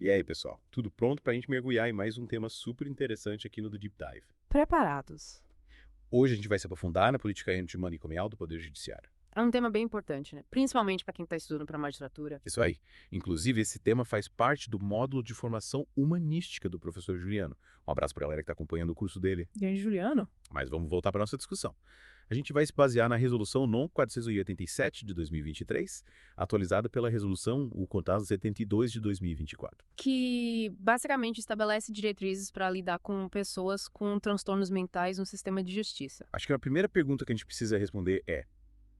E aí, pessoal, tudo pronto para a gente mergulhar em mais um tema super interessante aqui no do Deep Dive? Preparados. Hoje a gente vai se aprofundar na política antimanicomial do Poder Judiciário. É um tema bem importante, né? Principalmente para quem está estudando para magistratura. Isso aí. Inclusive, esse tema faz parte do módulo de formação humanística do professor Juliano. Um abraço para a galera que está acompanhando o curso dele. Grande Juliano? Mas vamos voltar para nossa discussão. A gente vai se basear na Resolução NON 487 de 2023, atualizada pela Resolução o Contado 72 de 2024. Que basicamente estabelece diretrizes para lidar com pessoas com transtornos mentais no sistema de justiça. Acho que a primeira pergunta que a gente precisa responder é: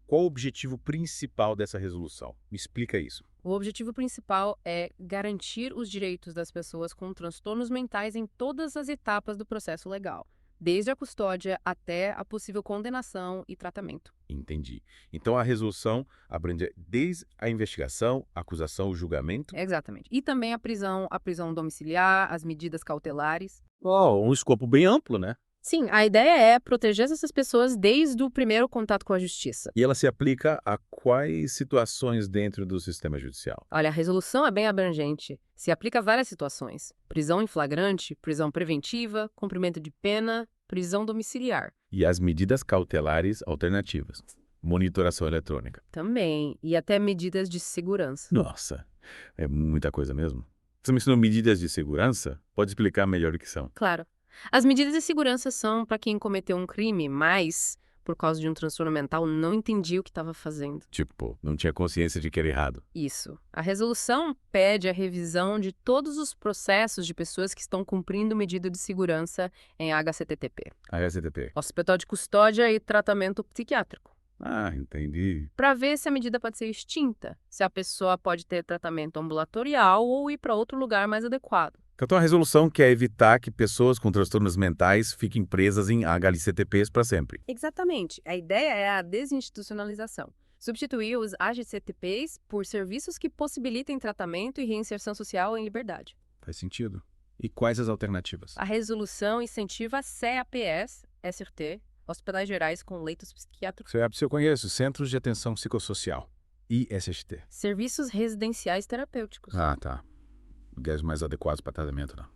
qual o objetivo principal dessa resolução? Me explica isso. O objetivo principal é garantir os direitos das pessoas com transtornos mentais em todas as etapas do processo legal, desde a custódia até a possível condenação e tratamento. Entendi. Então a resolução abrange desde a investigação, a acusação, o julgamento. Exatamente. E também a prisão domiciliar, as medidas cautelares. Oh, um escopo bem amplo, né? Sim, a ideia é proteger essas pessoas desde o primeiro contato com a justiça. E ela se aplica a quais situações dentro do sistema judicial? Olha, a resolução é bem abrangente. Se aplica a várias situações: prisão em flagrante, prisão preventiva, cumprimento de pena, prisão domiciliar. E as medidas cautelares alternativas? Monitoração eletrônica. Também, e até medidas de segurança. Nossa, é muita coisa mesmo. Você mencionou medidas de segurança? Pode explicar melhor o que são? Claro. As medidas de segurança são para quem cometeu um crime, mas, por causa de um transtorno mental, não entendia o que estava fazendo. Tipo, não tinha consciência de que era errado. Isso. A resolução pede a revisão de todos os processos de pessoas que estão cumprindo medida de segurança em HCTTP. HCTP. Hospital de Custódia e Tratamento Psiquiátrico. Ah, entendi. Para ver se a medida pode ser extinta, se a pessoa pode ter tratamento ambulatorial ou ir para outro lugar mais adequado. Então a resolução quer evitar que pessoas com transtornos mentais fiquem presas em HLCTPs para sempre. Exatamente. A ideia é a desinstitucionalização. Substituir os AGCTPs por serviços que possibilitem tratamento e reinserção social em liberdade. Faz sentido. E quais as alternativas? A resolução incentiva CAPS, SRT, hospitais gerais com leitos psiquiátricos, Se eu conheço, Centros de Atenção Psicossocial. ISST. serviços residenciais terapêuticos. Ah, tá. Lugares mais adequados para tratamento, não.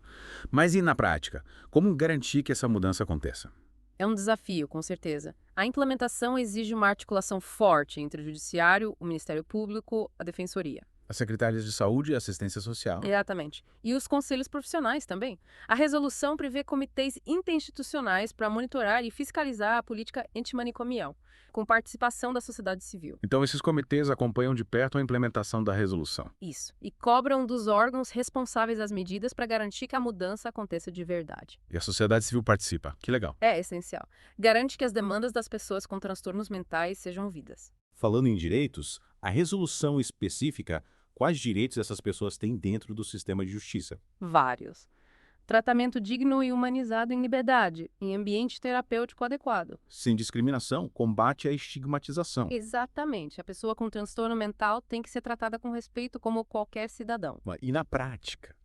Mas e na prática? Como garantir que essa mudança aconteça? É um desafio, com certeza. A implementação exige uma articulação forte entre o Judiciário, o Ministério Público, a Defensoria. As secretárias de Saúde e Assistência Social. Exatamente. E os conselhos profissionais também. A resolução prevê comitês interinstitucionais para monitorar e fiscalizar a política antimanicomial, com participação da sociedade civil. Então esses comitês acompanham de perto a implementação da resolução. Isso. E cobram dos órgãos responsáveis as medidas para garantir que a mudança aconteça de verdade. E a sociedade civil participa. Que legal. É essencial. Garante que as demandas das pessoas com transtornos mentais sejam ouvidas. Falando em direitos, a resolução específica quais direitos essas pessoas têm dentro do sistema de justiça. Vários. Tratamento digno e humanizado em liberdade, em ambiente terapêutico adequado. Sem discriminação, combate à estigmatização. Exatamente. A pessoa com transtorno mental tem que ser tratada com respeito como qualquer cidadão. E na prática,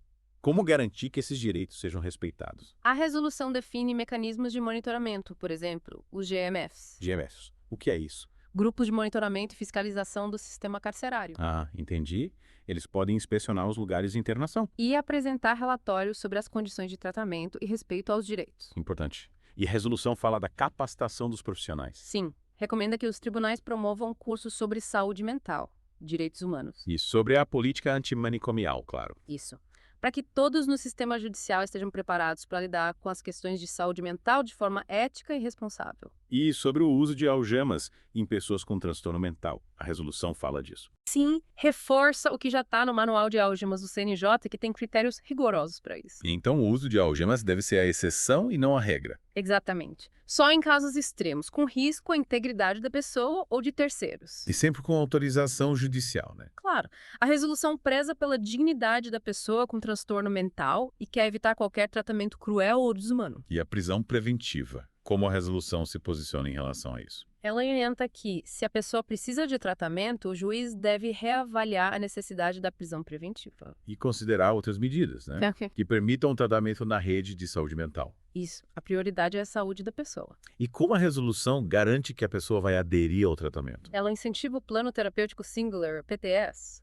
como garantir que esses direitos sejam respeitados? A resolução define mecanismos de monitoramento, por exemplo, os GMFs, GMS. O que é isso? Grupos de Monitoramento e Fiscalização do Sistema Carcerário, Ah, entendi. Eles podem inspecionar os lugares de internação. e apresentar relatórios sobre as condições de tratamento e respeito aos direitos. Importante. E a resolução fala da capacitação dos profissionais. Sim, recomenda que os tribunais promovam cursos sobre saúde mental, direitos humanos. E sobre a política antimanicomial, claro. Isso. Para que todos no sistema judicial estejam preparados para lidar com as questões de saúde mental de forma ética e responsável. E sobre o uso de algemas em pessoas com transtorno mental. A resolução fala disso. Sim, reforça o que já está no Manual de Algemas do CNJ, que tem critérios rigorosos para isso. Então o uso de algemas deve ser a exceção e não a regra. Exatamente. Só em casos extremos, com risco à integridade da pessoa ou de terceiros. E sempre com autorização judicial, né? Claro, a resolução preza pela dignidade da pessoa com transtorno mental e quer evitar qualquer tratamento cruel ou desumano. E a prisão preventiva. Como a resolução se posiciona em relação a isso? Ela orienta que, se a pessoa precisa de tratamento, o juiz deve reavaliar a necessidade da prisão preventiva. E considerar outras medidas, né? Ok. Que permitam um tratamento na rede de saúde mental. Isso. A prioridade é a saúde da pessoa. E como a resolução garante que a pessoa vai aderir ao tratamento? Ela incentiva o plano terapêutico singular, PTS.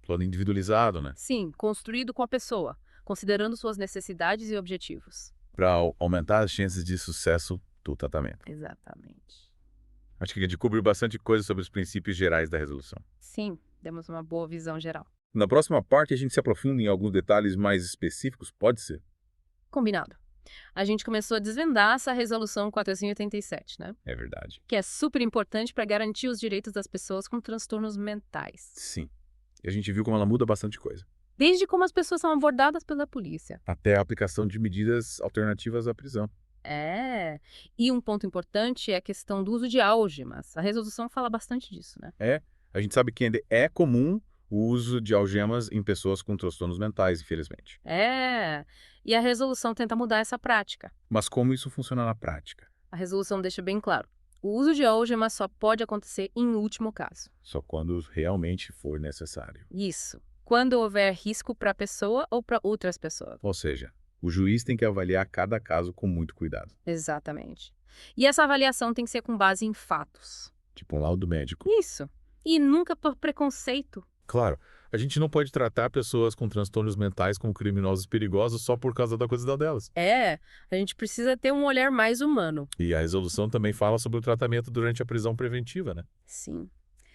Plano individualizado, né? Sim, construído com a pessoa, considerando suas necessidades e objetivos. Para aumentar as chances de sucesso do tratamento. Exatamente. Acho que a gente cobriu bastante coisa sobre os princípios gerais da resolução. Sim, demos uma boa visão geral. Na próxima parte, a gente se aprofunda em alguns detalhes mais específicos, pode ser? Combinado. A gente começou a desvendar essa resolução 487, né? É verdade. Que é super importante para garantir os direitos das pessoas com transtornos mentais. Sim. E a gente viu como ela muda bastante coisa. Desde como as pessoas são abordadas pela polícia. Até a aplicação de medidas alternativas à prisão. E um ponto importante é a questão do uso de álgemas. A resolução fala bastante disso, né? A gente sabe que ainda é comum o uso de algemas em pessoas com transtornos mentais, infelizmente. E a resolução tenta mudar essa prática. Mas como isso funciona na prática? A resolução deixa bem claro. O uso de álgemas só pode acontecer em último caso. Só quando realmente for necessário. Isso. Quando houver risco para a pessoa ou para outras pessoas. Ou seja, o juiz tem que avaliar cada caso com muito cuidado. Exatamente. E essa avaliação tem que ser com base em fatos. Tipo um laudo médico. Isso. E nunca por preconceito. Claro, a gente não pode tratar pessoas com transtornos mentais como criminosos perigosos só por causa da condição delas. A gente precisa ter um olhar mais humano. E a resolução também fala sobre o tratamento durante a prisão preventiva, né? Sim.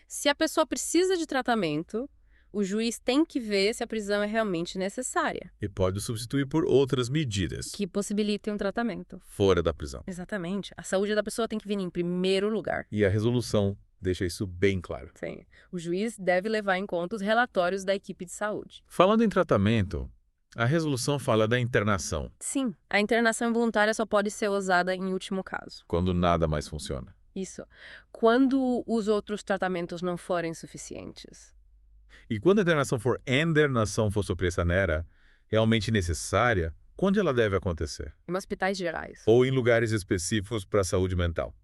Se a pessoa precisa de tratamento, o juiz tem que ver se a prisão é realmente necessária. E pode substituir por outras medidas. Que possibilitem um tratamento. Fora da prisão. Exatamente. A saúde da pessoa tem que vir em primeiro lugar. E a resolução deixa isso bem claro. Sim. O juiz deve levar em conta os relatórios da equipe de saúde. Falando em tratamento, a resolução fala da internação, Sim. A internação involuntária só pode ser usada em último caso. quando nada mais funciona. Isso. Quando os outros tratamentos não forem suficientes. E quando a internação for endernação fosse nera, realmente necessária, quando ela deve acontecer? Em hospitais gerais. Ou em lugares específicos para a saúde mental?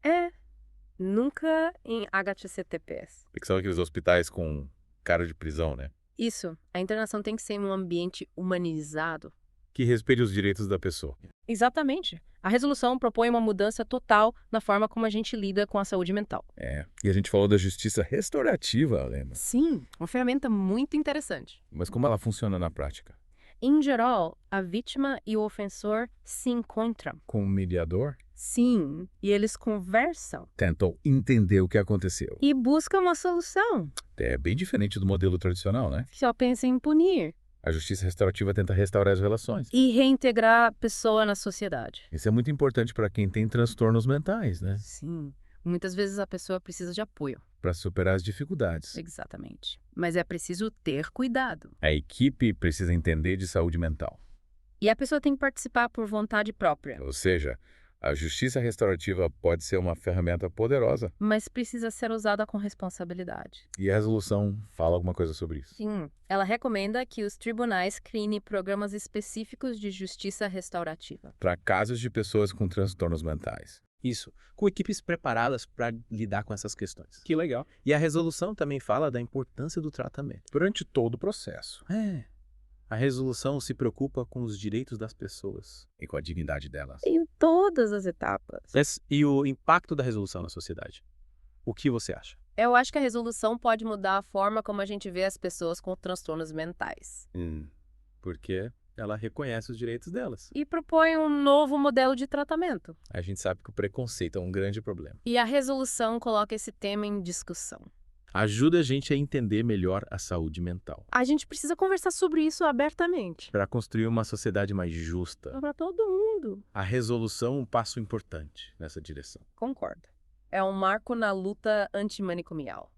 Nunca em HCCTPs. Que são aqueles hospitais com cara de prisão, né? Isso. A internação tem que ser em um ambiente humanizado. Que respeite os direitos da pessoa. Exatamente. A resolução propõe uma mudança total na forma como a gente lida com a saúde mental. E a gente falou da justiça restaurativa, lembra? Sim, uma ferramenta muito interessante. Mas como ela funciona na prática? Em geral, a vítima e o ofensor se encontram. Com um mediador? Sim, e eles conversam. Tentam entender o que aconteceu. E buscam uma solução. É bem diferente do modelo tradicional, né? Que só pensa em punir. A justiça restaurativa tenta restaurar as relações. E reintegrar a pessoa na sociedade. Isso é muito importante para quem tem transtornos mentais, né? Sim. Muitas vezes a pessoa precisa de apoio. Para superar as dificuldades. Exatamente. Mas é preciso ter cuidado. A equipe precisa entender de saúde mental. E a pessoa tem que participar por vontade própria. Ou seja, a justiça restaurativa pode ser uma ferramenta poderosa. Mas precisa ser usada com responsabilidade. E a resolução fala alguma coisa sobre isso. Sim. Ela recomenda que os tribunais criem programas específicos de justiça restaurativa. Para casos de pessoas com transtornos mentais. Isso, com equipes preparadas para lidar com essas questões. Que legal. E a resolução também fala da importância do tratamento. Durante todo o processo. A resolução se preocupa com os direitos das pessoas. E com a dignidade delas. Em todas as etapas. E o impacto da resolução na sociedade. O que você acha? Eu acho que a resolução pode mudar a forma como a gente vê as pessoas com transtornos mentais. Porque ela reconhece os direitos delas. E propõe um novo modelo de tratamento. A gente sabe que o preconceito é um grande problema. E a resolução coloca esse tema em discussão. Ajuda a gente a entender melhor a saúde mental. A gente precisa conversar sobre isso abertamente. Para construir uma sociedade mais justa. Para todo mundo. A resolução é um passo importante nessa direção. Concordo. É um marco na luta antimanicomial.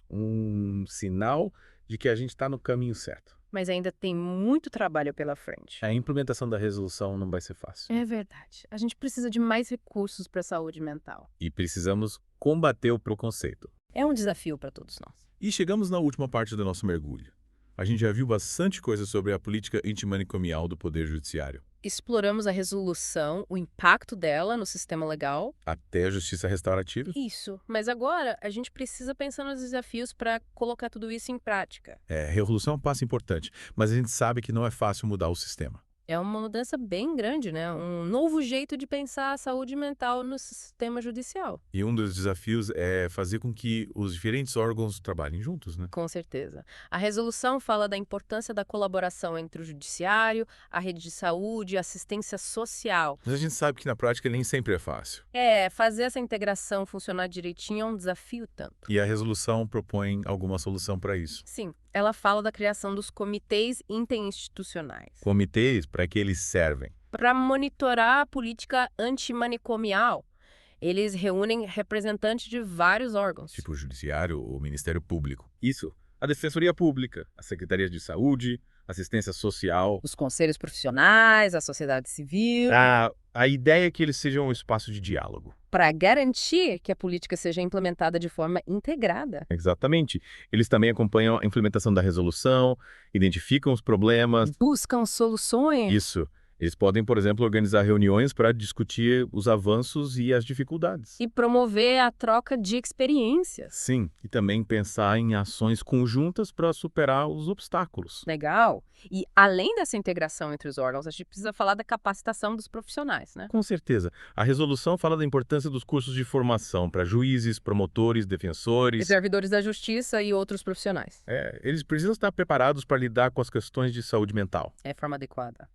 Um sinal de que a gente está no caminho certo. Mas ainda tem muito trabalho pela frente. A implementação da resolução não vai ser fácil. É verdade. A gente precisa de mais recursos para a saúde mental. E precisamos combater o preconceito. É um desafio para todos nós. E chegamos na última parte do nosso mergulho. A gente já viu bastante coisa sobre a política antimanicomial do Poder Judiciário. Exploramos a resolução, o impacto dela no sistema legal. Até a justiça restaurativa. Isso. Mas agora a gente precisa pensar nos desafios para colocar tudo isso em prática. Revolução é um passo importante, mas a gente sabe que não é fácil mudar o sistema. É uma mudança bem grande, né? Um novo jeito de pensar a saúde mental no sistema judicial. E um dos desafios é fazer com que os diferentes órgãos trabalhem juntos, né? Com certeza. A resolução fala da importância da colaboração entre o judiciário, a rede de saúde e assistência social. Mas a gente sabe que na prática nem sempre é fácil. Fazer essa integração funcionar direitinho é um desafio tanto. E a resolução propõe alguma solução para isso. Sim, ela fala da criação dos comitês interinstitucionais. Comitês, para que eles servem? Para monitorar a política antimanicomial, eles reúnem representantes de vários órgãos. Tipo o Judiciário ou o Ministério Público. Isso. A Defensoria Pública, a Secretaria de Saúde, Assistência Social. Os conselhos profissionais, a sociedade civil. A ideia é que eles sejam um espaço de diálogo. Para garantir que a política seja implementada de forma integrada. Exatamente. Eles também acompanham a implementação da resolução, identificam os problemas. Buscam soluções. Isso. Eles podem, por exemplo, organizar reuniões para discutir os avanços e as dificuldades. E promover a troca de experiências. Sim, e também pensar em ações conjuntas para superar os obstáculos. Legal. E além dessa integração entre os órgãos, a gente precisa falar da capacitação dos profissionais, né? Com certeza. A resolução fala da importância dos cursos de formação para juízes, promotores, defensores. Servidores da justiça e outros profissionais. Eles precisam estar preparados para lidar com as questões de saúde mental. É forma adequada.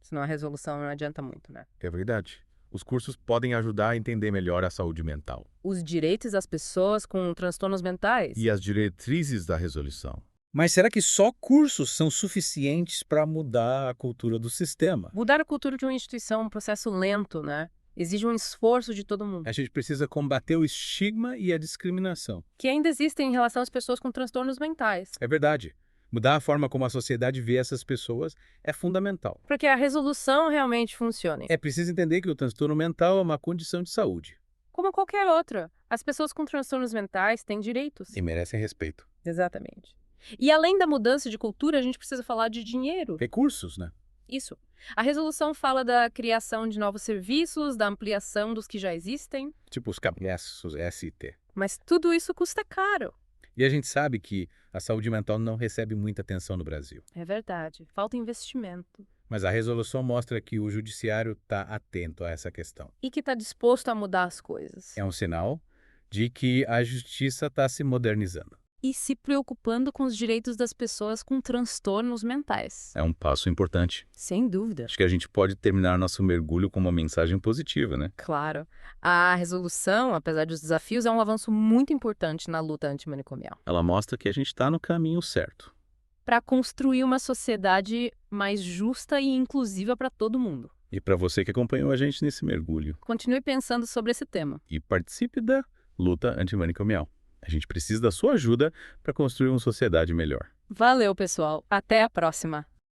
Senão a resolução não adianta muito, né? É verdade. Os cursos podem ajudar a entender melhor a saúde mental. Os direitos das pessoas com transtornos mentais. E as diretrizes da resolução. Mas será que só cursos são suficientes para mudar a cultura do sistema? Mudar a cultura de uma instituição é um processo lento, né? Exige um esforço de todo mundo. A gente precisa combater o estigma e a discriminação. Que ainda existem em relação às pessoas com transtornos mentais. É verdade. Mudar a forma como a sociedade vê essas pessoas é fundamental. Para que a resolução realmente funcione. É preciso entender que o transtorno mental é uma condição de saúde. Como qualquer outra. As pessoas com transtornos mentais têm direitos. E merecem respeito. Exatamente. E além da mudança de cultura, a gente precisa falar de dinheiro. Recursos, né? Isso. A resolução fala da criação de novos serviços, da ampliação dos que já existem. Tipo os CAPS, os ST. Mas tudo isso custa caro. E a gente sabe que a saúde mental não recebe muita atenção no Brasil. É verdade. Falta investimento. Mas a resolução mostra que o judiciário está atento a essa questão. E que está disposto a mudar as coisas. É um sinal de que a justiça está se modernizando. E se preocupando com os direitos das pessoas com transtornos mentais. É um passo importante. Sem dúvida. Acho que a gente pode terminar nosso mergulho com uma mensagem positiva, né? Claro. A resolução, apesar dos desafios, é um avanço muito importante na luta antimanicomial. Ela mostra que a gente está no caminho certo. Para construir uma sociedade mais justa e inclusiva para todo mundo. E para você que acompanhou a gente nesse mergulho. Continue pensando sobre esse tema. E participe da luta antimanicomial. A gente precisa da sua ajuda para construir uma sociedade melhor. Valeu, pessoal. Até a próxima.